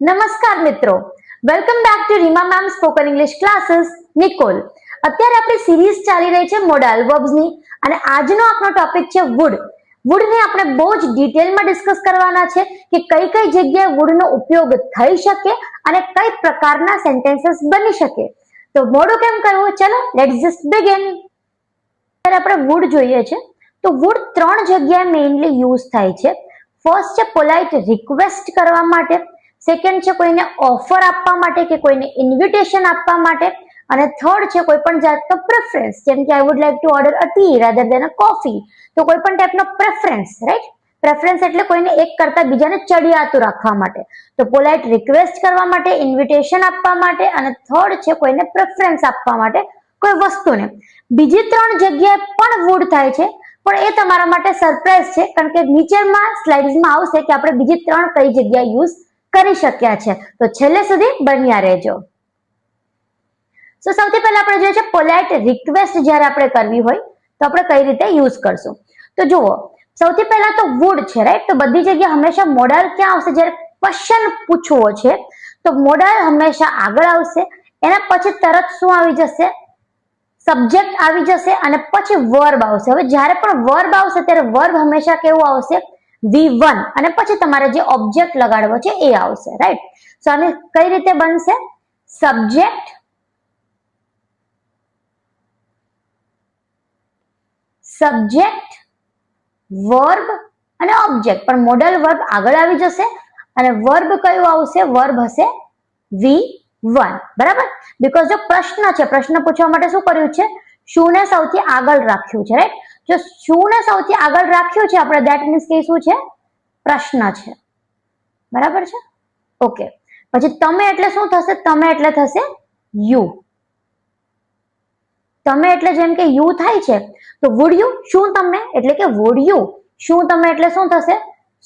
નમસ્કાર મિત્રો, welcome back to Reema ma'am spoken English classes Nikol. અત્યારે આપણી સિરીઝ ચાલી રહી છે મોડલ વર્બ્સની અને આજનો આપણો ટોપિક છે વુડ. વુડને આપણે બહુ જ ડિટેલમાં ડિસ્કસ કરવાના છે કે કઈ કઈ જગ્યાએ વુડનો ઉપયોગ થઈ શકે અને કઈ પ્રકારના સેન્ટેન્સીસ બની શકે. તો મોડું કેમ કરવું, ચલો લેટ્સ જસ્ટ બિગિન. અત્યારે આપણે વુડ જોઈએ છે તો વુડ ત્રણ જગ્યાએ મેઇનલી યુઝ થાય છે. ફર્સ્ટ છે પોલાઇટ રિક્વેસ્ટ કરવા માટે, સેકન્ડ છે કોઈને ઓફર આપવા માટે કે કોઈને ઇન્વિટેશન આપવા માટે, અને થર્ડ છે કોઈ પણ જાતનો પ્રેફરન્સ, જેમ કે I would like to order a T rather then a coffee. તો કોઈ પણ ટાઈપનો પ્રેફરન્સ, રાઈટ? પ્રેફરન્સ એટલે કોઈને એક કરતા બીજાને ચડિયાતું રાખવા માટે. તો પોલાઇટ રિક્વેસ્ટ કરવા માટે, ઇન્વિટેશન આપવા માટે, અને થર્ડ છે કોઈને પ્રેફરન્સ આપવા માટે કોઈ વસ્તુને. બીજી ત્રણ જગ્યાએ પણ વુડ થાય છે, પણ એ તમારા માટે સરપ્રાઈઝ છે, કારણ કે નીચેમાં સ્લાઇડ્સમાં આવશે કે આપણે બીજી ત્રણ કઈ જગ્યાએ યુઝ કરી શક્યા છે. તો છેલ્લે સુધી બન્યા રહેજો. સૌથી પહેલા આપણે જોઈએ છે પોલાઇટ રિક્વેસ્ટ જ્યારે આપણે કરવી હોય તો આપણે કઈ રીતે યુઝ કરશું. તો જુઓ, સૌથી પહેલા તો વુડ છે, રાઈટ? તો બધી જગ્યાએ હંમેશા મોડલ ક્યાં આવશે? જ્યારે ક્વેશ્ચન પૂછવો છે તો મોડલ હંમેશા આગળ આવશે, એના પછી તરત શું આવી જશે? સબ્જેક્ટ આવી જશે અને પછી વર્બ આવશે. હવે જ્યારે પણ વર્બ આવશે ત્યારે વર્બ હંમેશા કેવું આવશે? V1, અને પછી તમારે જે ઓબ્જેક્ટ લગાડવો છે એ આવશે, રાઈટ? સો આને કઈ રીતે બનશે? સબ્જેક્ટ, વર્બ અને ઓબ્જેક્ટ. પણ મોડલ વર્બ આગળ આવી જશે અને વર્બ કયું આવશે? વર્બ હશે V1, બરાબર? બીકોઝ જો પ્રશ્ન છે, પ્રશ્ન પૂછવા માટે શું કર્યું છે? શું ને સૌથી આગળ રાખ્યું છે, રાઈટ? જો શું ને સૌથી આગળ રાખ્યું છે આપણે, ધેટ મીન્સ કે શું છે? પ્રશ્ન છે, બરાબર છે? ઓકે. પછી તમે એટલે શું થશે? તમે એટલે થશે યુ. તમે એટલે જેમ કે યુ થાય છે તો વુડ યુ, શું તમે એટલે કે વુડ યુ. શું તમે એટલે શું થશે?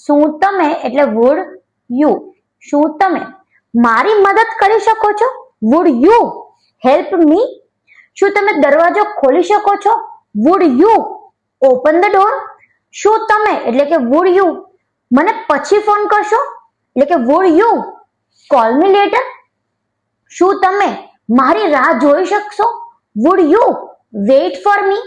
શું તમે એટલે વુડ યુ. શું તમે મારી મદદ કરી શકો છો? Would you help me. શું તમે દરવાજો ખોલી શકો છો? Would you open the door. શું તમે એટલે કે વુડ યુ મને પછી ફોન કરશો? એટલે કે would you call me later. શું તમે મારી રાહ જોઈ શકશો? Would you wait for me.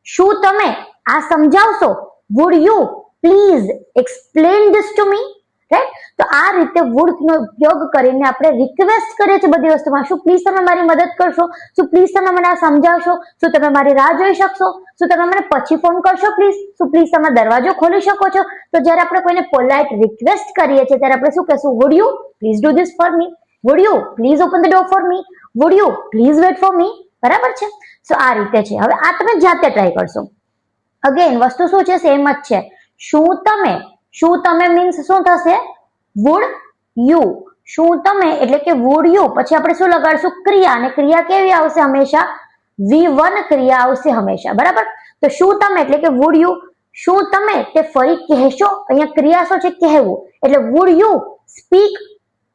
શું તમે આ સમજાવશો? Would you please explain this to me, right? તો આ રીતે વુડ નો ઉપયોગ કરીને આપણે રિક્વેસ્ટ કરીએ છીએ બધી વસ્તુમાં. શું પ્લીઝ તમે મારી મદદ કરશો? શું પ્લીઝ તમે મને આ સમજાવશો? શું તમે મારી રાહ જોઈ શકશો? શું તમે મને પછી ફોન કરશો પ્લીઝ? શું પ્લીઝ તમે દરવાજો ખોલી શકો છો? તો જ્યારે આપણે કોઈને પોલાઇટ રિક્વેસ્ટ કરીએ છીએ ત્યારે આપણે શું કહેશું? Wood you please do this for me. Wood you please open the door for me. Wood you please weight for મી. બરાબર છે? સો આ રીતે છે. હવે આ તમે જાતે ટ્રાય કરશો. અગેન વસ્તુ શું છે? સેમ જ છે. શું તમે, શું તમે મીન્સ શું થશે? Would you. શું તમે એટલે કે વુડ યુ. પછી આપણે શું લગાડશું? ક્રિયા. અને ક્રિયા કેવી આવશે? હંમેશા V1 ક્રિયા આવશે હંમેશા, બરાબર? તો શું તમે એટલે કે વુડ યુ. શું તમે તે ફરી કહેશો? અહીંયા ક્રિયા શું છે? કહેવું. એટલે wood you speak,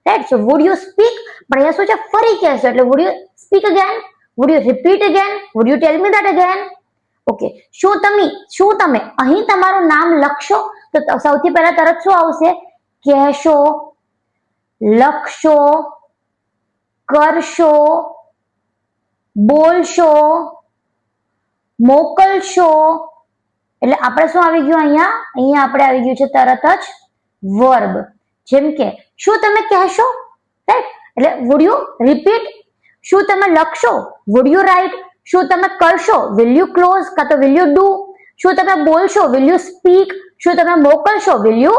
right? So would you speak, પણ અહીંયા શું છે? ફરી કહેશો એટલે wood you speak again. Would you repeat again. Would you tell me that again. Okay. શું તમે અહીં તમારું નામ લખશો? તો સૌથી પહેલા તરત શું આવશે? કહેશો, લખશો, કરશો, બોલશો, મોકલશો. એટલે આપણે શું આવી ગયું અહીંયા આપણે આવી ગયું છે તરત જ વર્બ. જેમ કે શું તમે કહેશો, રાઈટ? એટલે વુડ યુ રિપીટ. શું તમે લખશો? Wood you right. શું તમે કરશો? વિલ યુ ક્લોઝ કાં તો વિલ યુ ડુ. શું તમે બોલશો? Will you speak. શું તમે મોકલશો? Will you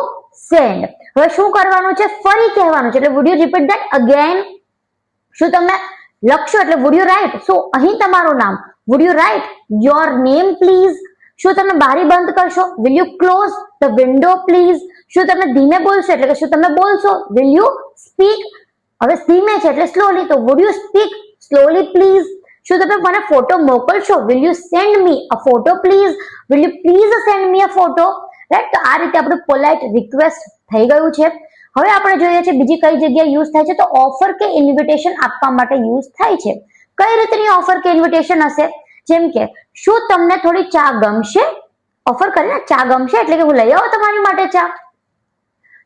send. હવે શું કરવાનું છે? ફરી કહેવાનું છે એટલે would you repeat that again. શું તમે લખશો એટલે વુડ યુ રાઇટ. શું અહીં તમારું નામ? Would you write your name please. શું તમે બારી બંધ કરશો? Will you close the window please. શું તમે ધીમે બોલશો એટલે કે શું તમે બોલશો? Will you speak. હવે ધીમે છે એટલે સ્લોલી, તો would you speak slowly please. શું તમે મને ફોટો મોકલશો? Will you send me a photo please. Will you please send me a photo, right? તો આ રીતે આપણું પોલાઇટ રિક્વેસ્ટ થઈ ગયું છે. હવે આપણે જોઈએ છે બીજી કઈ જગ્યાએ યુઝ થાય છે. તો ઓફર કે ઇન્વિટેશન આપવા માટે યુઝ થાય છે. કઈ રીતની ઓફર કે ઇન્વિટેશન હશે? જેમ કે શું તમને થોડી ચા ગમશે? ઓફર કરીને ચા ગમશે એટલે કે હું લઈ આવું તમારી માટે ચા.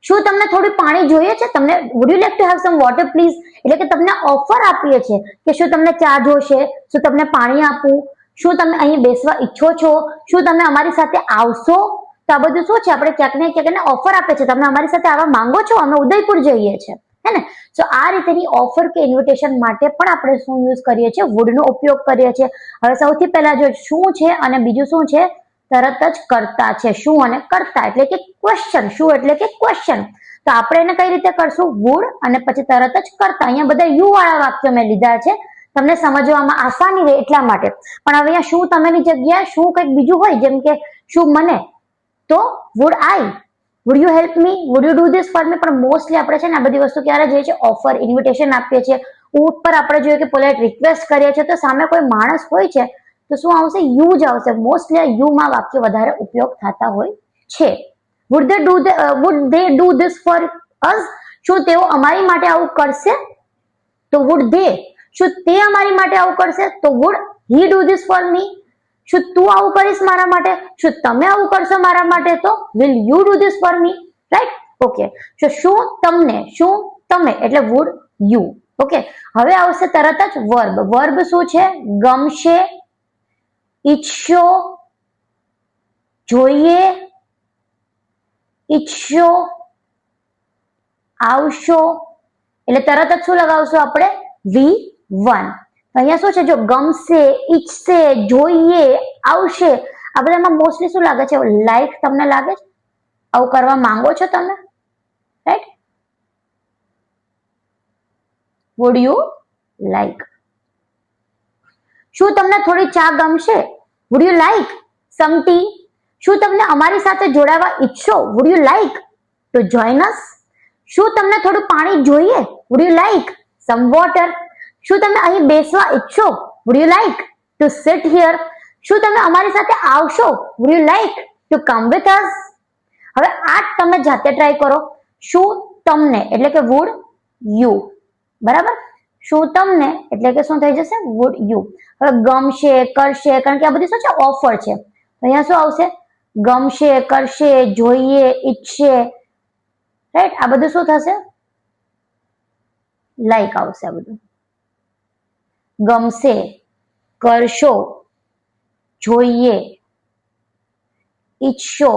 શું તમને થોડું પાણી જોઈએ છે? તમને wood you like to have some water please? એટલે કે તમને ઓફર આપીએ છીએ કે શું તમને ચા જોશે, શું તમને પાણી આપું, શું તમે અહીં બેસવા ઈચ્છો છો, શું તમે અમારી સાથે આવશો? તો આ બધું શું છે, આપણે ક્યાંક ને ક્યાંક ઓફર આપે છે, તમે અમારી સાથે આવવા માંગો છો, અમે ઉદયપુર જઈએ છીએ, હે ને? તો આ રીતેની ઓફર કે ઇન્વિટેશન માટે પણ આપણે શું યુઝ કરીએ છીએ? વુડ નો ઉપયોગ કરીએ છીએ. હવે સૌથી પહેલા જો શું છે અને બીજું શું છે? તરત જ કરતા છે. શું અને કરતા એટલે કે ક્વેશ્ચન. શું એટલે કે ક્વેશ્ચન. તો આપણે એને કઈ રીતે કરશું? વુડ અને પછી તરત જ કરતા. અહીંયા બધા યુ વાળા વાક્યો મેં લીધા છે તમને સમજવામાં આસાની રહે એટલા માટે. પણ હવે અહીંયા શું તમેની જગ્યાએ શું કંઈક બીજું હોય, જેમ કે શું મને, તો would I, would you help me, would you do this for મી. પણ મોસ્ટલી આપણે છે ને આ બધી વસ્તુ ક્યારે જોઈએ છે? ઓફર, ઇન્વિટેશન આપીએ છીએ, ઉપર આપણે જોઈએ કે પોલાઇટ રિક્વેસ્ટ કરીએ છીએ, તો સામે કોઈ માણસ હોય છે તો શું આવશે? યુ જ આવશે. મોસ્ટલી આ યુ માં વાક્ય વધારે ઉપયોગ થતા હોય છે. Would they do this for us? શું તેઓ અમારી માટે આવું કરશે? તો વુડ દે. શું તે અમારી માટે આવું કરશે? તો would he do this for me. શું તું આવું કરીશ મારા માટે? શું તમે આવું કરશો મારા માટે? તો will you do this for me, right? Okay. શું તમને, શું તમે એટલે વુડ યુ. ઓકે. હવે આવશે તરત જ વર્બ. વર્બ શું છે? ગમશે, ઈચ્છો, જોઈએ, ઈચ્છો, આવશો. એટલે તરત જ શું લગાવશું આપણે? V1. અહીંયા શું છે? જો ગમશે, ઈચ્છશે, જોઈએ, આવશે, આ બધામાં મોસ્ટલી શું લાગે છે? લાઈક તમને લાગે છે? આવું કરવા માંગો છો તમે, રાઈટ? Wood you like? શું તમને થોડી ચા ગમશે? Would you like some tea? શું તમને અમારી સાથે જોડાવા ઈચ્છો? Would you like to join us? શું તમને થોડું પાણી જોઈએ? Would you like some water? શું તમે અહીં બેસવા ઈચ્છો? Would you like to sit here? શું તમે અમારી સાથે આવશો? Would you like to come with us? હવે આ તમે જાતે ટ્રાય કરો. શું તમને એટલે કે વુડ યુ, બરાબર? શું તમને એટલે કે શું થઈ જશે? Would you. હવે ગમશે, કરશે, કારણ કે આ બધી શું છે? ઓફર છે. અહીંયા શું આવશે? ગમશે, કરશે, જોઈએ, ઈચ્છે, રાઈટ? આ બધું શું થશે? લાઈક આવશે. આ બધું ગમશે, કરશો, જોઈએ, ઈચ્છો,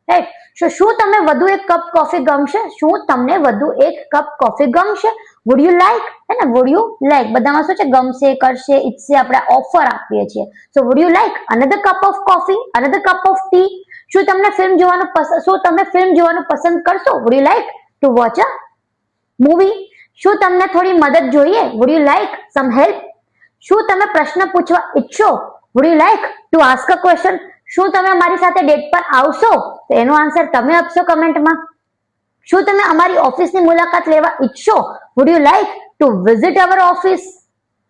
રાઈટ? શું તમને વધુ એક કપ કોફી ગમશે? શું તમને વધુ એક કપ કોફી ગમશે? વુડ યુ લાઈક, હે ને? વુડ યુ લાઈક બધામાં શું છે? ગમશે, કરશે, ઈચ્છશે, આપણે ઓફર આપીએ છીએ. So would you like another cup of coffee, another cup of tea? શું તમને ફિલ્મ જોવાનું શું તમે ફિલ્મ જોવાનું પસંદ કરશો? Would you like to watch a movie? શું તમને થોડી મદદ જોઈએ? Would you like some help? શું તમે પ્રશ્ન પૂછવા ઈચ્છો? Would you like to ask a question? શું તમે અમારી સાથે ડેટ પર આવશો? તો એનો આન્સર તમે આપશો કમેન્ટમાં. શું તમે અમારી ઓફિસની મુલાકાત લેવા ઈચ્છો? Would you like to visit our office?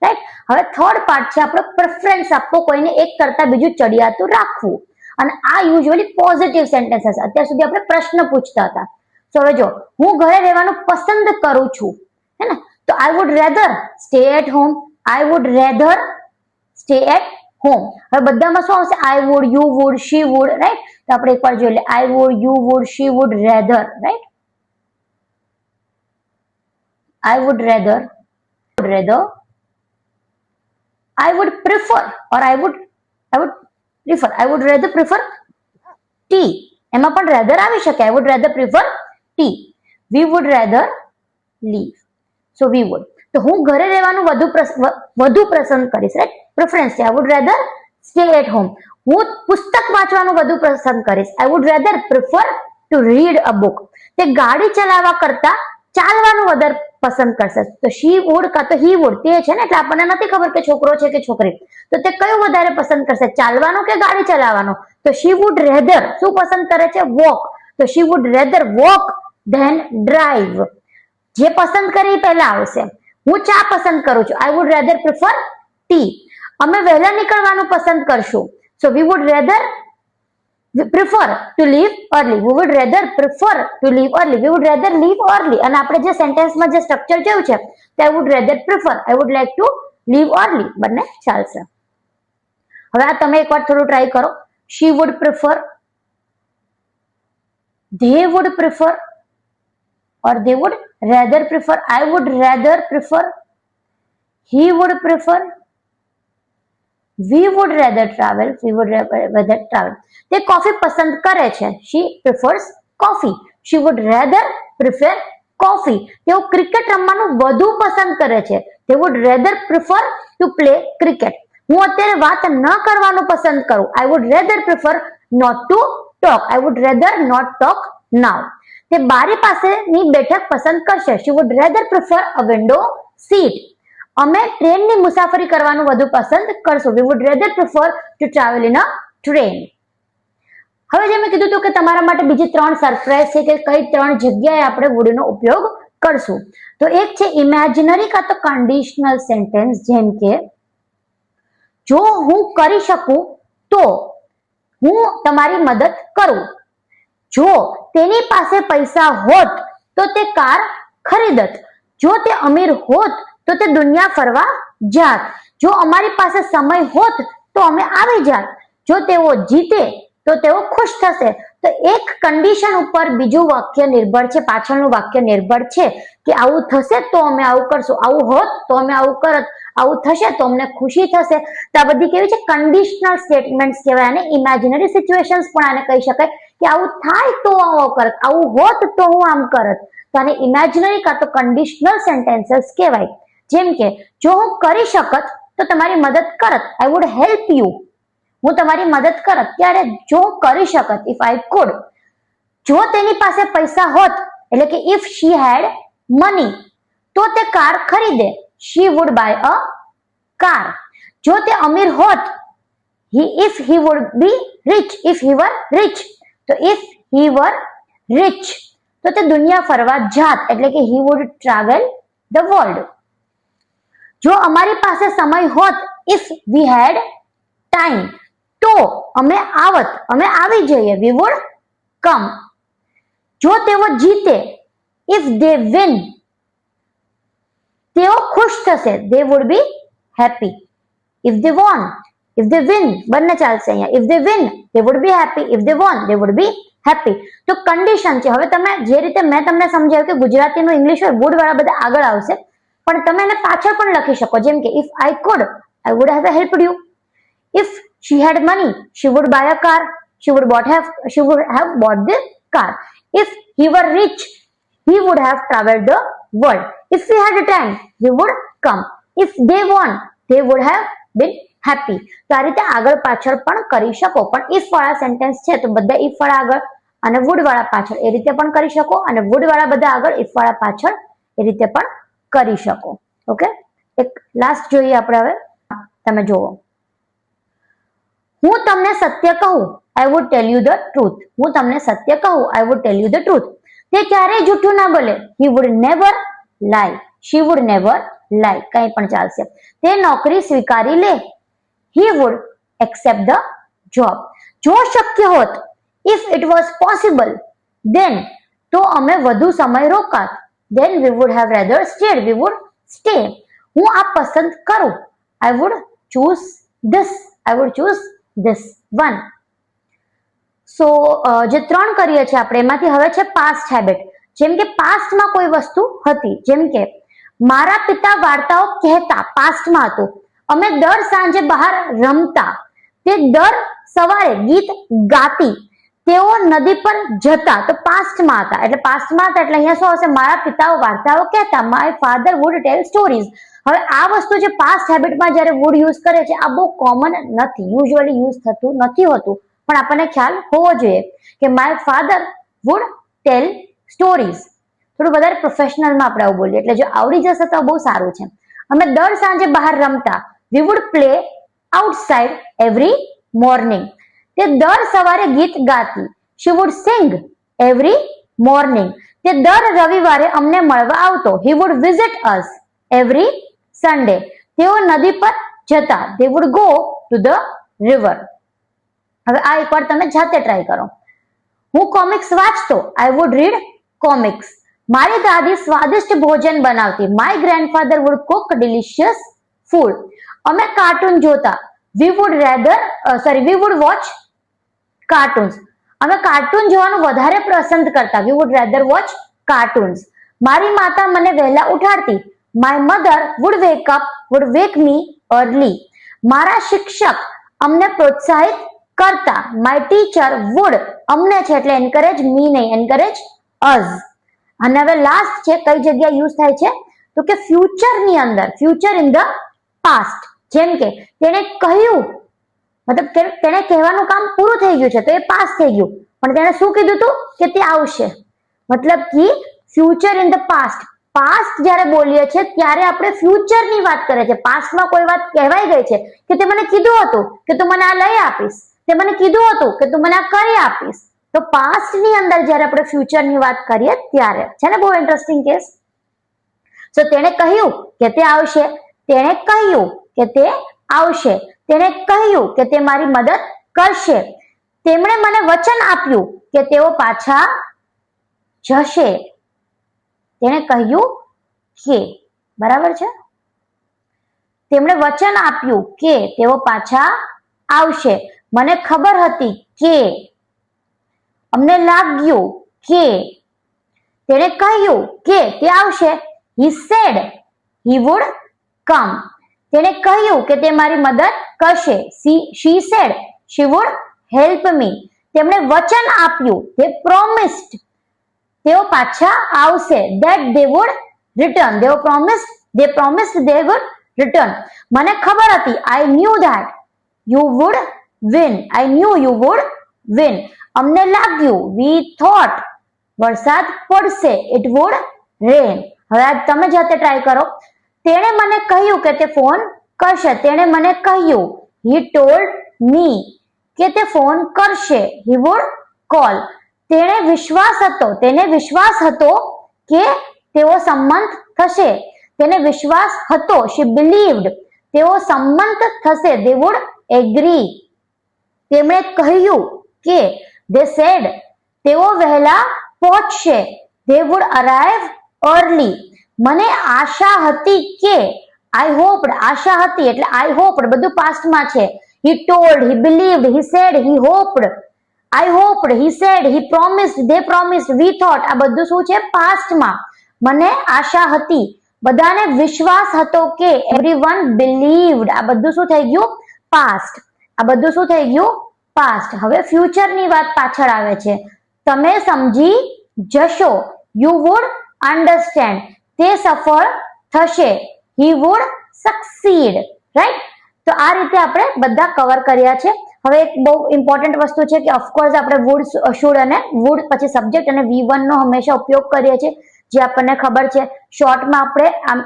Right? હવે થર્ડ પાર્ટ છે આપણો પ્રેફરન્સ આપવો, કોઈને એક કરતા બીજું ચડિયાતું રાખવું. અને આ યુઝ્યુઅલી પોઝિટિવ સેન્ટેન્સ હશે. અત્યાર સુધી આપણે પ્રશ્ન પૂછતા હતા. તો હવે જો હું ઘરે રહેવાનું પસંદ કરું છું, હે ને? તો I would rather stay at home. I would rather stay at home. હવે બધામાં શું આવશે? I would, you would, she would, right? તો આપણે એકવાર જોઈ લે. I would, you would, she would, rather, right? I would rather, I would prefer, or I would prefer, I would rather prefer tea. એમાં પણ rather આવી શકે. I would rather prefer tea. We would rather leave. So we would. તો હું ઘરે રહેવાનું વધુ પસંદ કરીશ, રાઈટ? પ્રેફરન્સ છે. I would rather stay at home. હું પુસ્તક વાંચવાનું વધુ પસંદ કરીશ. I would rather prefer to read a book. તે ગાડી ચલાવવા કરતા ચાલવાનું વધારે પસંદ કરશે. તો શી વુડ કાં તો હી વુડ, તે છે ને, એટલે આપણને નથી ખબર કે છોકરો છે કે છોકરી, તો તે કયું વધારે પસંદ કરશે? ચાલવાનું કે ગાડી ચલાવવાનું? તો શી વુડ રેધર શું પસંદ કરે છે? વોક. તો she would rather walk than drive. જે પસંદ કરે એ પહેલા આવશે. હું ચા પસંદ કરું છું. I would rather prefer tea. અમે વહેલા નીકળવાનું પસંદ કરશું. So we would rather prefer to leave early. We would rather prefer to leave early. We would rather leave early. અને આપણે જે સેન્ટેન્સમાં જે સ્ટ્રક્ચર જોયું છે, I would rather prefer, I would like to leave early, બંને ચાલશે. હવે આ તમે એકવાર થોડું ટ્રાય કરો. she would prefer, they would prefer, or they would rather prefer, I would rather prefer, he would prefer, we would rather travel, we would rather travel. તે coffee પસંદ કરે છે, she prefers coffee, she would rather prefer coffee. તેઓ cricket રમવાનું વધુ પસંદ કરે છે, they would rather prefer to play cricket. હું અત્યારે વાત ન કરવાનું પસંદ કરું, I would rather prefer not to talk, I would rather not talk now. તે બારી પાસેની બેઠક પસંદ કરશે, she would rather prefer a window seat. અમે ટ્રેનની મુસાફરી કરવાનું વધુ પસંદ કરશું, we would rather prefer to travel in a train. હવે જે મેં કીધું હતું કે તમારા માટે બીજી 3 સરપ્રાઈઝ છે કે કઈ 3 જગ્યાએ આપણે would નો ઉપયોગ કરશું. તો એક છે ઇમેજિનરી કાં તો કન્ડિશનલ સેન્ટેન્સ, જેમ કે જો હું કરી શકું તો હું તમારી મદદ કરું, જો તેની પાસે પૈસા હોત તો તે કાર ખરીદત, જો તે અમીર હોત તો તે દુનિયા ફરવા જાત, જો અમારી પાસે સમય હોત તો અમે આવી જાત, જો તેઓ જીતે તો તેઓ ખુશ થશે. તો એક કન્ડિશન ઉપર બીજું વાક્ય નિર્ભર છે, પાછળનું વાક્ય નિર્ભર છે કે આવું થશે તો અમે આવું કરશું, આવું હોત તો અમે આવું કરત, આવું થશે તો અમને ખુશી થશે. તો આ બધી કેવી છે, કન્ડિશનલ સ્ટેટમેન્ટ્સ કહેવાય, અને ઇમેજિનરી સિચ્યુએશન્સ પણ આને કહી શકાય કે આવું થાય તો આવું કરત, આવું હોત તો હું આમ કરત. તો આને ઇમેજિનરી કાં તો કન્ડિશનલ સેન્ટેન્સીસ કહેવાય. જેમ કે જો હું કરી શકત તો તમારી મદદ કરત, આઈ વુડ હેલ્પ યુ, હું તમારી મદદ કરત. ત્યારે જો કરી શકત, ઇફ આઈ કુડ. જો તેની પાસે પૈસા હોત, એટલે કે ઇફ શી હેડ મની, તો તે કાર ખરીદે, she would buy a car. જો તે અમીર હોત, if he would be rich, if he were rich, તો if he were rich તો તે દુનિયા ફરવા જાત, એટલે કે he would travel the world. જો અમારી પાસે સમય હોત, if we had time, તો અમે આવત, અમે આવી જઈએ, we would come. જો તેઓ જીતે, if they win, તેઓ ખુશ થશે, they would be happy. If they won, if they win, બંને ચાલશે અહીંયા. If they win, they would be happy. If they won, they would be happy. તો કન્ડિશન છે. હવે તમે જે રીતે મેં તમને સમજાવ્યું કે ગુજરાતીનું ઇંગ્લિશ હોય, વુડ વાળા બધા આગળ આવશે, પણ તમે એને પાછળ પણ લખી શકો. જેમ કે if I could, I would have helped you. If she had money, she would buy a car. She would have bought the car. If he were rich, he would have traveled the world. If we had time, we would come. If they won, they would have been happy. તો આ રીતે આગળ પાછળ પણ કરી શકો. પણ if વાળા સેન્ટેન્સ છે તો બધા if વાળા આગળ અને would વાળા પાછળ એ રીતે પણ કરી શકો, અને would વાળા બધા આગળ, if વાળા પાછળ એ રીતે પણ કરી શકો. ઓકે, એક લાસ્ટ જોઈએ આપણે હવે. તમે જોવો, હું તમને સત્ય કહું, I would tell you the truth. હું તમને સત્ય કહું, I would tell you the truth. તે ક્યારેય જૂઠું ના બોલે, he would never lie. She would never lie. કંઈ પણ ચાલશે. તે નોકરી સ્વીકારી લે, he would accept the job. જો શક્ય હોત, if it was possible, then તો અમે વધુ સમય રોકાત, then we would have rather stayed, we would stay. હું આ પસંદ કરું, I would choose this, I would choose this one. સો જે 3 કરીએ છીએ આપણે, એમાંથી હવે છે પાસ્ટ હેબિટ. જેમ કે પાસ્ટમાં કોઈ વસ્તુ હતી, જેમ કે મારા પિતા વાર્તાઓ કહેતા, પાસ્ટમાં હતું. અમે દર સાંજે બહાર રમતા, તે દર સવારે ગીત ગાતી, તેઓ નદી પર જતા, તો પાસ્ટમાં હતા. એટલે પાસ્ટમાં હતા એટલે અહીંયા શું આવશે, મારા પિતાઓ વાર્તાઓ કહેતા, my father would tell stories. હવે આ વસ્તુ જે પાસ્ટ હેબિટમાં જ્યારે વુડ યુઝ કરે છે, આ બહુ કોમન નથી, યુઝ્યુઅલી યુઝ થતું નથી હોતું, પણ આપણને ખ્યાલ હોવો જોઈએ કે my father would tell stories. થોડું વધારે પ્રોફેશનલમાં આપણે આવું બોલીએ, એટલે જો આવડી જશે તો બહુ સારું છે. અમે દર સાંજે બહાર રમતા, we would play outside every morning. તે દર સવારે ગીત ગાતી, she would sing every morning. તે દર રવિવારે અમને મળવા આવતો, he would visit us every Sunday. તેઓ નદી પર જતા, they would go to the river. હવે આ એકવાર તમે જાતે ટ્રાય કરો. હું કોમિક્સ વાંચતો, I would read comics. મારી દાદી સ્વાદિષ્ટ ભોજન બનાવતી, my grandfather would cook delicious food. અમે કાર્ટૂન જોતા, we would watch કાર્ટૂન્સ. અમે કાર્ટૂન જોવાનું વધારે પસંદ કરતા. We would rather watch cartoons. મારી માતા મને વહેલા ઉઠાડતી. My mother would wake me early. મારા શિક્ષક અમને પ્રોત્સાહિત કરતા. માય ટીચર વુડ અમને છે એટલે એન્કરેજ મી નહીં, એન્કરેજ અસ. અને હવે લાસ્ટ છે કઈ જગ્યાએ યુઝ થાય છે તો કે ફ્યુચર ની અંદર, ફ્યુચર ઇન ધ પાસ્ટ. જેમ કે તેને કહ્યું, મતલબ તેને કહેવાનું કામ પૂરું થઈ ગયું છે તો એ પાસ થઈ ગયું, પણ તેને શું કીધું હતું કે તે આવશે. મતલબ કે future in the past. Past જ્યારે બોલીએ છીએ ત્યારે આપણે ફ્યુચર ની વાત કરીએ છીએ. પાસ્ટમાં કોઈ વાત કહેવાઈ ગઈ છે કે તે મને કીધું હતું કે તું મને આ લઈ આપીશ, તે મને કીધું હતું કે તું મને આ કરી આપીશ. તો પાસ્ટ ની અંદર જ્યારે આપણે ફ્યુચર ની વાત કરીએ ત્યારે છે ને, બહુ ઇન્ટરેસ્ટિંગ કેસ. સો તેણે કહ્યું કે તે આવશે, તેણે કહ્યું કે તે આવશે, તેણે કહ્યું કે તે મારી મદદ કરશે, તેમણે મને વચન આપ્યું કે તેઓ પાછા જશે. તેણે કહ્યું કે, બરાબર છે, તેમણે વચન આપ્યું કે તેઓ પાછા આવશે. મને ખબર હતી કે, અમને લાગ્યું કે, તેણે કહ્યું કે તે આવશે. He said he would come. તેણે કહ્યું કે તે મારી મદદ કરશે. She said she would help me. તેમણે વચન આપ્યું, they promised, તેઓ પાછા આવશે. That they would return. They promised they would return. મને ખબર હતી, I knew that you would win. I knew you would win. અમને લાગ્યું, we thought, વરસાદ પડશે, it would rain. હવે આ તમે જાતે ટ્રાય કરો. તેણે મને કહ્યું કે તે ફોન કરશે. તેણે મને કહ્યું, he told me, કે તે ફોન કરશે. he would call. તેને વિશ્વાસ હતો, તેને વિશ્વાસ હતો કે તેઓ સંમત થશે. તેને વિશ્વાસ હતો, she believed, તેઓ સંમત થશે. they would agree. તેમણે કહ્યું કે, they said, તેઓ વહેલા પહોંચશે. they would arrive early. મને આશા હતી કે, I hoped, આશા હતી એટલે I hoped બધું પાસ્ટમાં છે. he told, he believed, he said, he hoped. I hoped, he said, he promised, they promised, we thought. આ બધું શું છે પાસ્ટમાં. મને આશા હતી, બધાને વિશ્વાસ હતો કે, everyone believed. આ બધું શું થઈ ગયું પાસ્ટ. આ બધું શું થઈ ગયું પાસ્ટ. હવે ફ્યુચરની વાત પાછળ આવે છે. તમે સમજી જશો. you would understand. તે સફળ થશે. he would succeed. રાઈટ. તો આ રીતે આપણે બધા કવર કર્યા છે. હવે એક બહુ ઇમ્પોર્ટન્ટ વસ્તુ છે કે ઓફકોર્સ આપણે વુડ, શુડ અને વુડ પછી સબ્જેક્ટ અને V1 નો હંમેશા ઉપયોગ કરીએ છીએ, જે આપણને ખબર છે. શોર્ટમાં આપણે આમ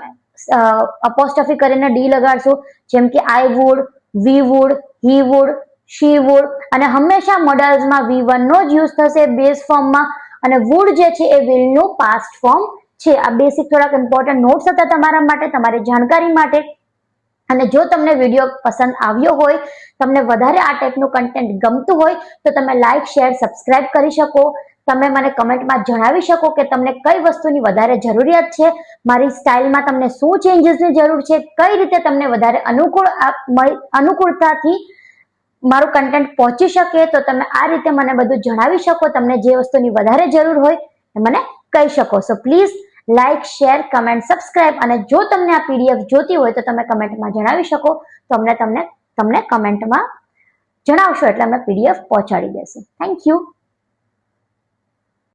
અપોસ્ટ્રોફી કરીને ડી લગાડશું, જેમ કે I would, we would, he would, she would. અને હંમેશા મોડલ્સમાં V1 નો જ યુઝ થશે બેઝ ફોર્મમાં, અને વુડ જે છે એ વિલ નું પાસ્ટ ફોર્મ છે. આ બેસિક થોડાક ઇમ્પોર્ટન્ટ નોટ્સ હતા તમારા માટે, તમારી જાણકારી માટે. અને જો તમને વિડીયો પસંદ આવ્યો હોય, તમને વધારે આ ટાઈપનું કન્ટેન્ટ ગમતું હોય તો તમે લાઈક, શેર, સબસ્ક્રાઇબ કરી શકો. તમે મને કમેન્ટમાં જણાવી શકો કે તમને કઈ વસ્તુની વધારે જરૂરિયાત છે, મારી સ્ટાઇલમાં તમને શું ચેન્જીસની જરૂર છે, કઈ રીતે તમને વધારે અનુકૂળતાથી મારું કન્ટેન્ટ પહોંચી શકે. તો તમે આ રીતે મને બધું જણાવી શકો. તમને જે વસ્તુની વધારે જરૂર હોય એ મને કહી શકો. So please like, share, comment, subscribe. અને જો તમને આ PDF જોતી હોય તો તમે કમેન્ટમાં જણાવી શકો. તો તમને કમેન્ટમાં જણાવશો એટલે અમે PDF પહોંચાડી દેશું. Thank you.